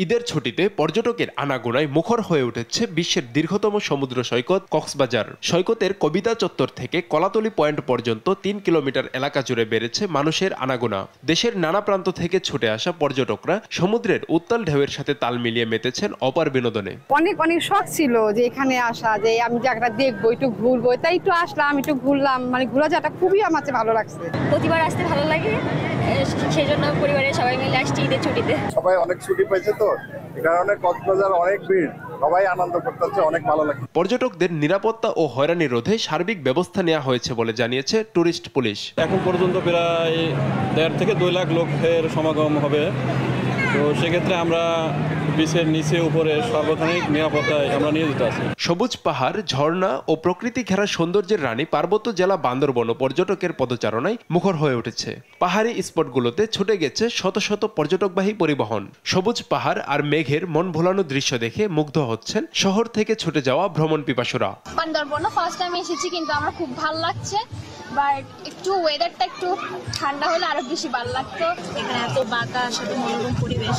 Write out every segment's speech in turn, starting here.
ঈদের ছুটিতে পর্যটকের আনাগোনায় মুখর হয়ে উঠেছে বিশ্বের দীর্ঘতম সমুদ্র সৈকত কক্সবাজার। সৈকতের কবিতা চত্বর থেকে কলাতলি পয়েন্ট পর্যন্ত ৩ কিলোমিটার এলাকা জুড়ে বেড়েছে মানুষের আনাগোনা। দেশের নানা প্রান্ত থেকে ছুটে আসা পর্যটকরা সমুদ্রের উত্তাল ঢেউয়ের সাথে তাল মিলিয়ে মেতেছেন অপার বিনোদনে। অনেক শখ ছিল যে এখানে আসা, যে আমি জায়গাটা দেখবো, একটু ঘুরবো, তাই একটু আসলাম, একটু ঘুরলাম। ঘোরা যাটা খুবই আমার ভালো লাগছে। প্রতিবার আসতে ভালো লাগে, সেই জন্য পরিবারের সবাই মিলে আসছি ঈদের ছুটিতে। সবাই অনেক ছুটি পেয়েছে, তো এই কারণে কক্সবাজার অনেক ভিড়, সবাই আনন্দ করতেছে, অনেক ভালো লাগে। পর্যটকদের নিরাপত্তা ও হয়রানি রোধে সার্বিক ব্যবস্থা নেওয়া হয়েছে বলে জানিয়েছে ট্যুরিস্ট পুলিশ। এখন পর্যন্ত প্রায় ১.৫ থেকে ২ লাখ লোকের সমাগম হবে। তো সেক্ষেত্রে আমরা বিচের নিচে উপরে সার্বক্ষণিক নিরাপত্তায় আমরা নিয়োজিত আছি। সবুজ পাহাড়, ঝর্ণা ও প্রকৃতি ঘেরা সৌন্দর্যের রানী পার্বত্য জেলা বান্দরবন পর্যটকের পদচারণায় মুখর হয়ে উঠেছে। পাহাড়ি স্পটগুলোতে ছুটে গেছে শত শত পর্যটকবাহী পরিবহন। সবুজ পাহাড় আর মেঘের মন ভোলানো দৃশ্য দেখে মুগ্ধ হচ্ছেন শহর থেকে ছুটে যাওয়া ভ্রমণ পিপাসুরা। বান্দরবন ফার্স্ট টাইম এসেছি, কিন্তু আমার খুব ভালো লাগছে। বাট একটু ওয়েদারটা একটু ঠান্ডা হলে আরো বেশি ভালো লাগতো। এখানে এত বাতাস, এত মনোরম পরিবেশ,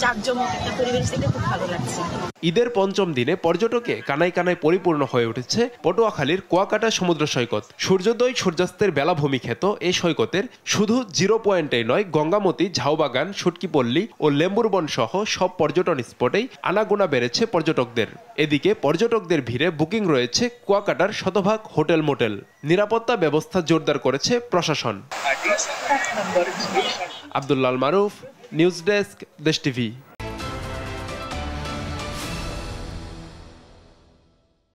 জাঁকজমক একটা পরিবেশ দেখে খুব ভালো লাগছে। ঈদের পঞ্চম দিনে পর্যটকে কানায় কানায় পরিপূর্ণ হয়ে উঠেছে পটুয়াখালীর কুয়াকাটা সমুদ্র সৈকত। সূর্যোদয় সূর্যাস্তের বেলাভূমি খ্যাত এই সৈকতের শুধু 0 পয়েন্টেই নয়, গঙ্গামতি, ঝাউবাগান, সুটকিপল্লী ও লেম্বুরবন সহ সব পর্যটন স্পটেই আনাগোনা বেড়েছে পর্যটকদের। এদিকে পর্যটকদের ভিড়ে বুকিং রয়েছে কুয়াকাটার শতভাগ হোটেল মোটেল। নিরাপত্তা ব্যবস্থা জোরদার করেছে প্রশাসন। আব্দুল্লাহ মারুফ, নিউজ ডেস্ক, দেশ টিভি।